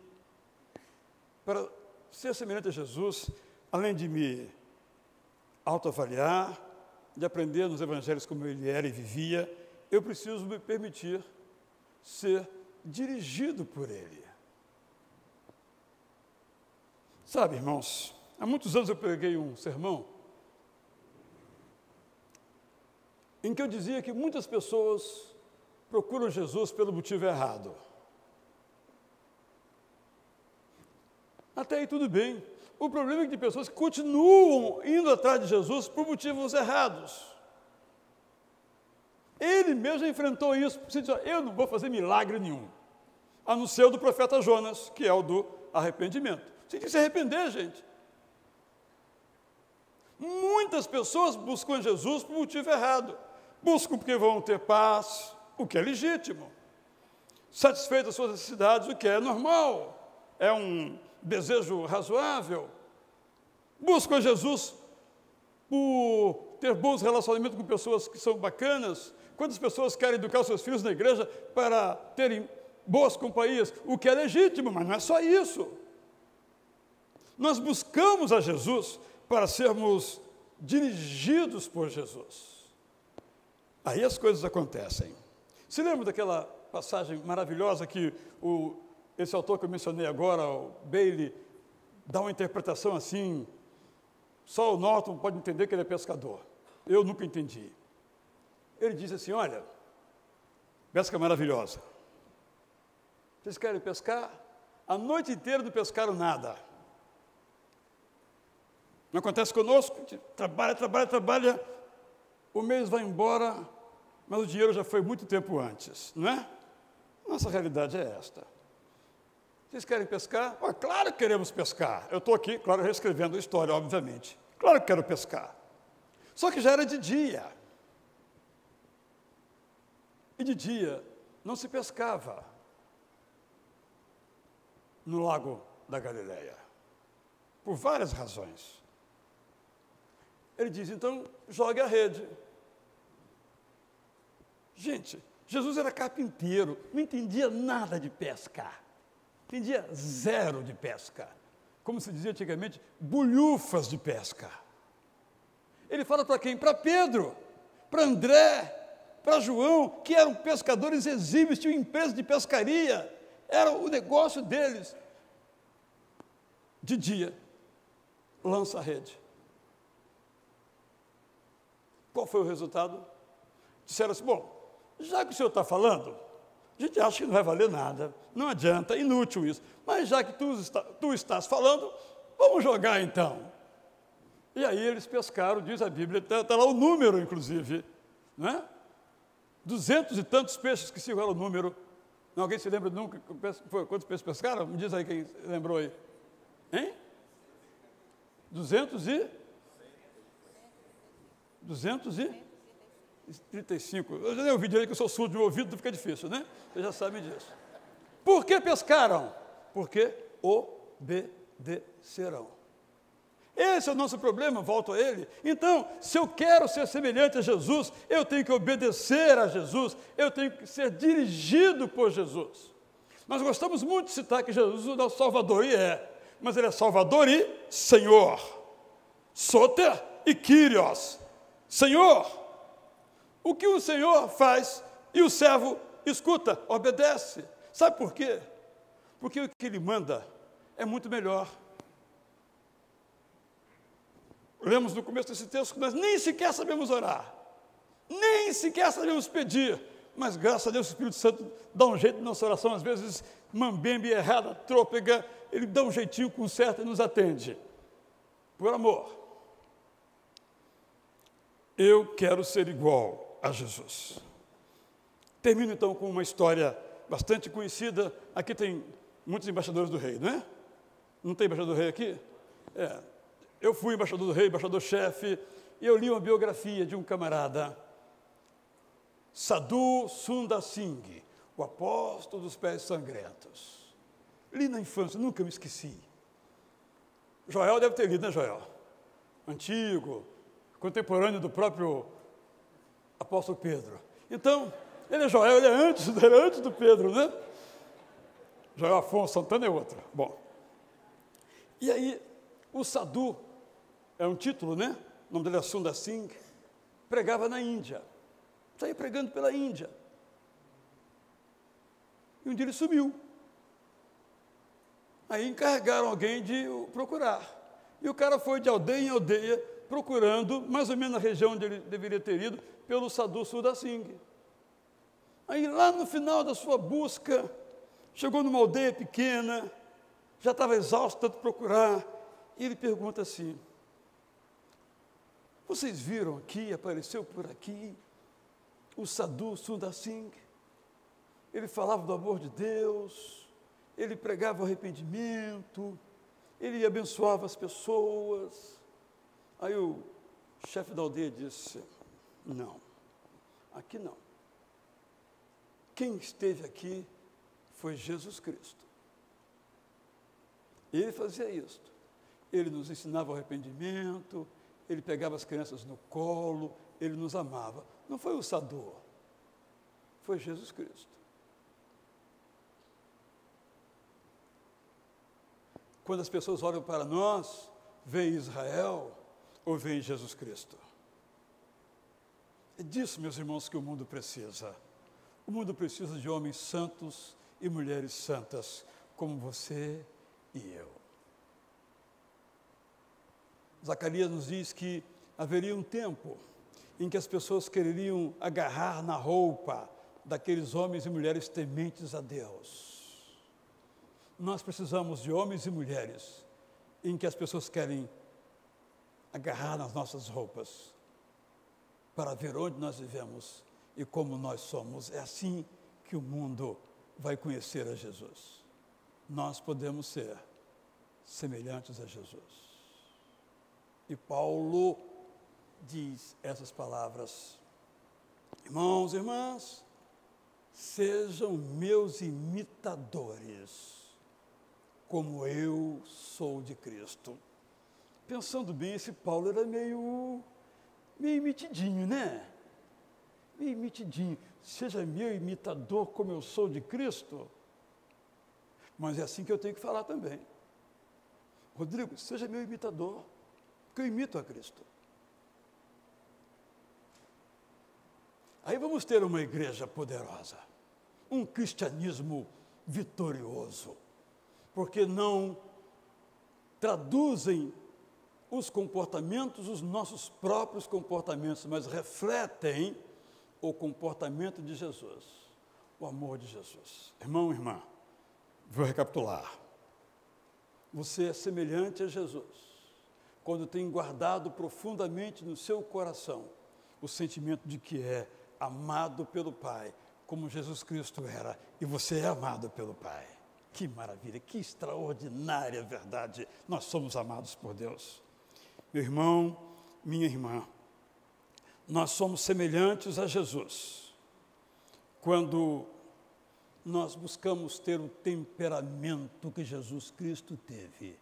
para ser semelhante a Jesus, além de me autoavaliar, de aprender nos evangelhos como ele era e vivia, eu preciso me permitir ser dirigido por ele. Sabe, irmãos, há muitos anos eu preguei um sermão em que eu dizia que muitas pessoas procuram Jesus pelo motivo errado. Até aí tudo bem. O problema é que tem pessoas que continuam indo atrás de Jesus por motivos errados. Ele mesmo enfrentou isso. Você diz, eu não vou fazer milagre nenhum, a não ser o do profeta Jonas, que é o do arrependimento. Você tem que se arrepender, gente. Muitas pessoas buscam Jesus por motivo errado. Buscam porque vão ter paz, o que é legítimo. Satisfeitas as suas necessidades, o que é normal. É um desejo razoável. Buscam Jesus por ter bons relacionamentos com pessoas que são bacanas. Quantas pessoas querem educar os seus filhos na igreja para terem boas companhias? O que é legítimo, mas não é só isso. Nós buscamos a Jesus para sermos dirigidos por Jesus. Aí as coisas acontecem. Se lembra daquela passagem maravilhosa que esse autor que eu mencionei agora, o Bailey, dá uma interpretação assim, só o Norton pode entender que ele é pescador. Eu nunca entendi. Ele diz assim, olha, pesca maravilhosa. Vocês querem pescar? A noite inteira não pescaram nada. Não acontece conosco? A gente trabalha, o mês vai embora, mas o dinheiro já foi muito tempo antes, não é? Nossa realidade é esta. Vocês querem pescar? Claro que queremos pescar. Eu estou aqui, claro, reescrevendo a história, obviamente. Claro que quero pescar. Só que já era de dia. E de dia não se pescava no lago da Galileia. Por várias razões. Ele diz, então, jogue a rede. Gente, Jesus era carpinteiro, não entendia nada de pesca. Entendia zero de pesca. Como se dizia antigamente, bulhufas de pesca. Ele fala para quem? Para Pedro, para André, para João, que eram pescadores exímios, tinham empresa de pescaria, era o negócio deles. De dia, lança a rede. Qual foi o resultado? Disseram assim, bom, já que o senhor está falando, a gente acha que não vai valer nada, não adianta, inútil isso. Mas já que tu estás falando, vamos jogar então. E aí eles pescaram, diz a Bíblia, está lá o número, inclusive, né? 200 e tantos peixes, que se iguala o número, Não, alguém se lembra nunca? Quantos peixes pescaram? Me diz aí quem lembrou aí. Hein? 235. Eu já dei um vídeo aí que eu sou surdo de um ouvido, não fica difícil, né? Vocês já sabem disso. Por que pescaram? Porque obedecerão. Esse é o nosso problema, volto a ele. Então, se eu quero ser semelhante a Jesus, eu tenho que obedecer a Jesus, eu tenho que ser dirigido por Jesus. Nós gostamos muito de citar que Jesus é o nosso Salvador, e mas ele é Salvador e Senhor. Soter e Kyrios. Senhor. O que o Senhor faz e o servo escuta, obedece. Sabe por quê? Porque o que ele manda é muito melhor. Lemos no começo desse texto que nós nem sequer sabemos orar, nem sequer sabemos pedir, mas graças a Deus o Espírito Santo dá um jeito na nossa oração, às vezes mambembe, errada, trôpega, ele dá um jeitinho com certo e nos atende, por amor. Eu quero ser igual a Jesus. Termino então com uma história bastante conhecida. Aqui tem muitos embaixadores do rei, não é? Não tem embaixador do rei aqui? Eu fui embaixador do rei, embaixador-chefe, e eu li uma biografia de um camarada, Sadhu Sundar Singh, o apóstolo dos pés sangrentos. Li na infância, nunca me esqueci. Joel deve ter lido, né, Joel? Antigo, contemporâneo do próprio apóstolo Pedro. Então, ele é Joel, ele é antes do Pedro, né? Joel Afonso Santana é outro. Bom, e aí, o Sadhu, é um título, né? O nome dele é Sundar Singh, pregava na Índia, saía pregando pela Índia. E um dia ele sumiu. Aí encarregaram alguém de o procurar. E o cara foi de aldeia em aldeia, procurando, mais ou menos na região onde ele deveria ter ido, pelo Sadhu Sundar Singh. Aí lá no final da sua busca, chegou numa aldeia pequena, já estava exausto de tanto procurar, e ele pergunta assim: vocês viram aqui, apareceu por aqui, o Sadhu Sundar Singh? Ele falava do amor de Deus, ele pregava o arrependimento, ele abençoava as pessoas. Aí o chefe da aldeia disse: não, aqui não. Quem esteve aqui foi Jesus Cristo. Ele fazia isso. Ele nos ensinava o arrependimento, ele pegava as crianças no colo, ele nos amava. Não foi o Sadhu, foi Jesus Cristo. Quando as pessoas olham para nós, veem Israel ou veem Jesus Cristo? É disso, meus irmãos, que o mundo precisa. O mundo precisa de homens santos e mulheres santas, como você e eu. Zacarias nos diz que haveria um tempo em que as pessoas quereriam agarrar na roupa daqueles homens e mulheres tementes a Deus. Nós precisamos de homens e mulheres em que as pessoas querem agarrar nas nossas roupas para ver onde nós vivemos e como nós somos. É assim que o mundo vai conhecer a Jesus. Nós podemos ser semelhantes a Jesus. E Paulo diz essas palavras: irmãos e irmãs, sejam meus imitadores, como eu sou de Cristo. Pensando bem, esse Paulo era meio metidinho, né? Meio metidinho. Seja meu imitador, como eu sou de Cristo. Mas é assim que eu tenho que falar também. Rodrigo, seja meu imitador, porque eu imito a Cristo. Aí vamos ter uma igreja poderosa, um cristianismo vitorioso, porque não traduzem os comportamentos, os nossos próprios comportamentos, mas refletem o comportamento de Jesus, o amor de Jesus. Irmão, irmã, vou recapitular. Você é semelhante a Jesus quando tem guardado profundamente no seu coração o sentimento de que é amado pelo Pai, como Jesus Cristo era, e você é amado pelo Pai. Que maravilha, que extraordinária verdade. Nós somos amados por Deus. Meu irmão, minha irmã, nós somos semelhantes a Jesus quando nós buscamos ter o temperamento que Jesus Cristo teve,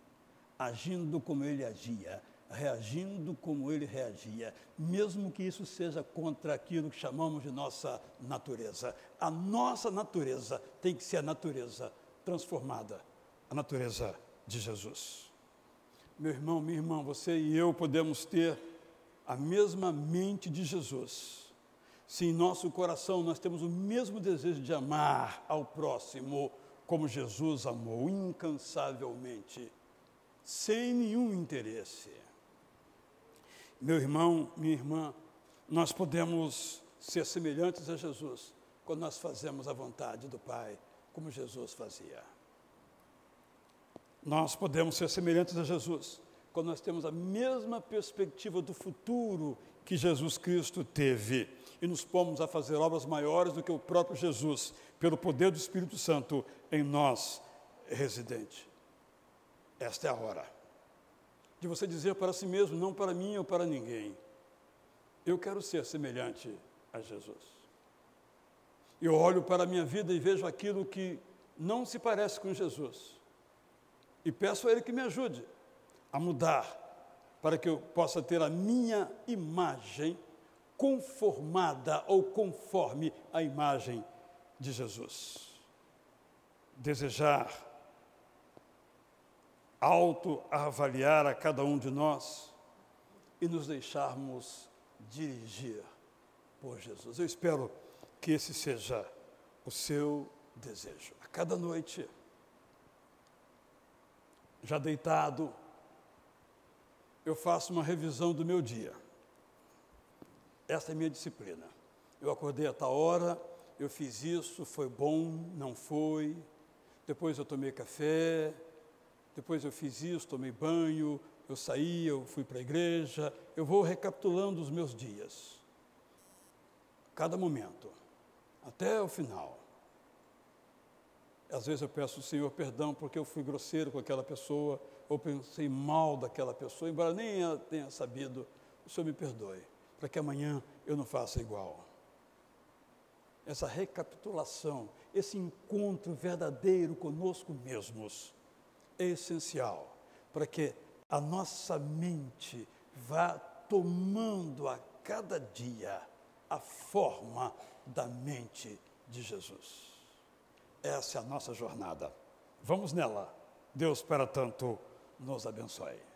agindo como ele agia, reagindo como ele reagia, mesmo que isso seja contra aquilo que chamamos de nossa natureza. A nossa natureza tem que ser a natureza transformada, a natureza de Jesus. Meu irmão, minha irmã, você e eu podemos ter a mesma mente de Jesus, se em nosso coração nós temos o mesmo desejo de amar ao próximo como Jesus amou, incansavelmente, sem nenhum interesse. Meu irmão, minha irmã, nós podemos ser semelhantes a Jesus quando nós fazemos a vontade do Pai, como Jesus fazia. Nós podemos ser semelhantes a Jesus quando nós temos a mesma perspectiva do futuro que Jesus Cristo teve e nos pomos a fazer obras maiores do que o próprio Jesus, pelo poder do Espírito Santo em nós residente. Esta é a hora de você dizer para si mesmo, não para mim ou para ninguém: eu quero ser semelhante a Jesus. Eu olho para a minha vida e vejo aquilo que não se parece com Jesus e peço a Ele que me ajude a mudar, para que eu possa ter a minha imagem conformada ou conforme a imagem de Jesus. Desejar autoavaliar a cada um de nós e nos deixarmos dirigir por Jesus. Eu espero que esse seja o seu desejo. A cada noite, já deitado, eu faço uma revisão do meu dia. Essa é a minha disciplina. Eu acordei a tal hora, eu fiz isso, foi bom, não foi. Depois eu tomei café, depois eu fiz isso, tomei banho, eu saí, eu fui para a igreja. Eu vou recapitulando os meus dias, cada momento, até o final. Às vezes eu peço ao Senhor perdão porque eu fui grosseiro com aquela pessoa, ou pensei mal daquela pessoa, embora nem ela tenha sabido. O Senhor me perdoe, para que amanhã eu não faça igual. Essa recapitulação, esse encontro verdadeiro conosco mesmos, é essencial para que a nossa mente vá tomando a cada dia a forma da mente de Jesus. Essa é a nossa jornada. Vamos nela. Deus, para tanto, nos abençoe.